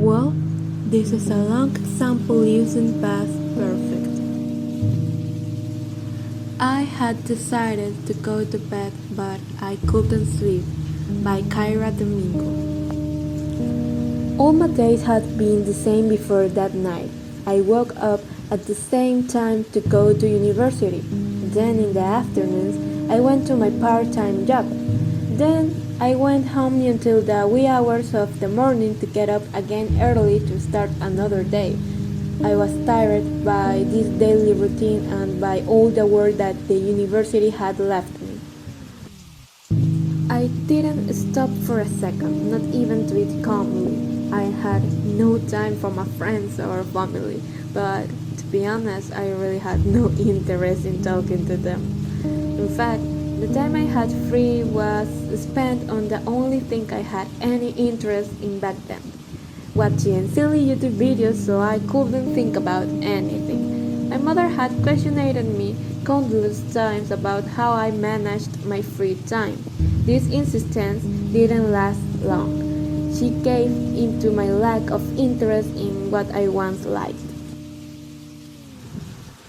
Well, this is a long example using past perfect. I had decided to go to bed, but I couldn't sleep, by Kayra Domingo. All my days had been the same before that night. I woke up at the same time to go to university. Then in the afternoons, I went to my part-time job. Then I went home until the wee hours of the morning to get up again early to start another day. I was tired by this daily routine and by all the work that the university had left me. I didn't stop for a second, not even to eat calmly. I had no time for my friends or family, but to be honest, I really had no interest in talking to them. In fact, the time I had free was spent on the only thing I had any interest in back then, watching silly YouTube videos so I couldn't think about anything. My mother had questioned me countless times about how I managed my free time. This insistence didn't last long. She gave into my lack of interest in what I once liked.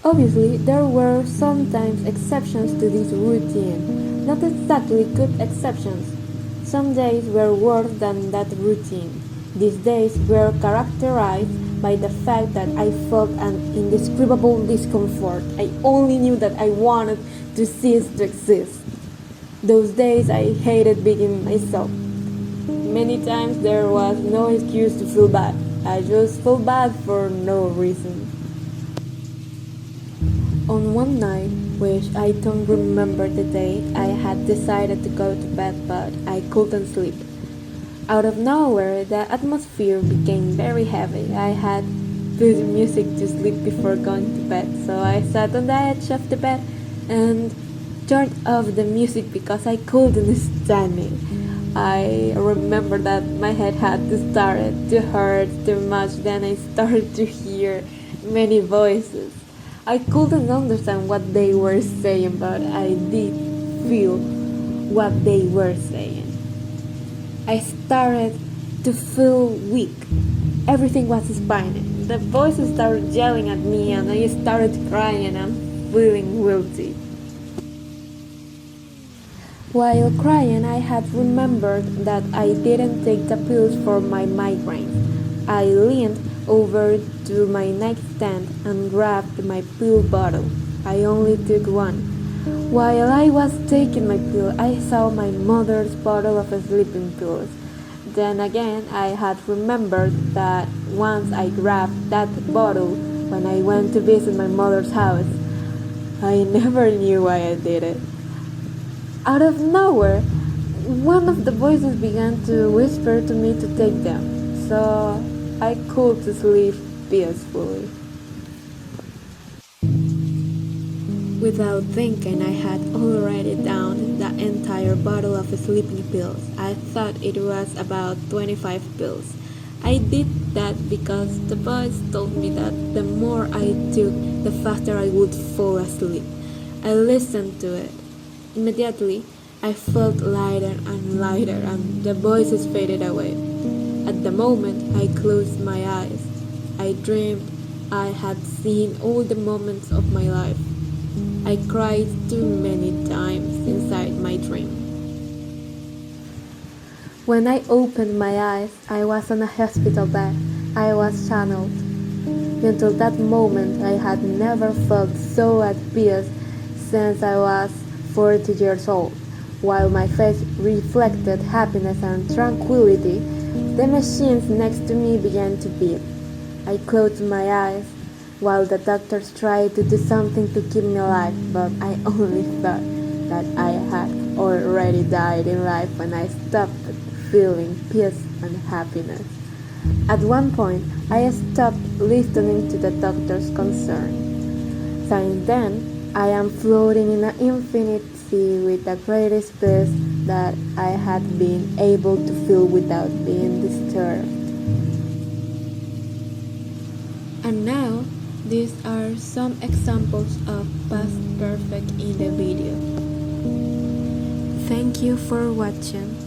Obviously, there were sometimes exceptions to this routine, not exactly good exceptions. Some days were worse than that routine. These days were characterized by the fact that I felt an indescribable discomfort. I only knew that I wanted to cease to exist. Those days I hated being myself. Many times there was no excuse to feel bad. I just felt bad for no reason. On one night, which I don't remember the date, I had decided to go to bed but I couldn't sleep. Out of nowhere, the atmosphere became very heavy. I had put music to sleep before going to bed, so I sat on the edge of the bed and turned off the music because I couldn't stand it. I remember that my head had started to hurt too much. Then I started to hear many voices. I couldn't understand what they were saying, but I did feel what they were saying. I started to feel weak. Everything was spinning. The voices started yelling at me and I started crying and feeling guilty. While crying, I had remembered that I didn't take the pills for my migraines. I leaned over to my nightstand and grabbed my pill bottle. I only took one. While I was taking my pill, I saw my mother's bottle of sleeping pills. Then again, I had remembered that once I grabbed that bottle when I went to visit my mother's house. I never knew why I did it. Out of nowhere, one of the voices began to whisper to me to take them, so I could sleep peacefully. Without thinking, I had already downed the entire bottle of sleeping pills. I thought it was about 25 pills. I did that because the voice told me that the more I took, the faster I would fall asleep. I listened to it. Immediately, I felt lighter and the voices faded away. At the moment I closed my eyes, I dreamed I had seen all the moments of my life. I cried too many times inside my dream. When I opened my eyes, I was on a hospital bed. I was channeled. Until that moment, I had never felt so at peace since I was 40 years old. While my face reflected happiness and tranquility, the machines next to me began to beep. I closed my eyes while the doctors tried to do something to keep me alive, but I only thought that I had already died in life when I stopped feeling peace and happiness. At one point, I stopped listening to the doctor's concern. Since then, I am floating in an infinite sea with the greatest peace that I had been able to feel without being disturbed. And now, these are some examples of past perfect in the video. Thank you for watching.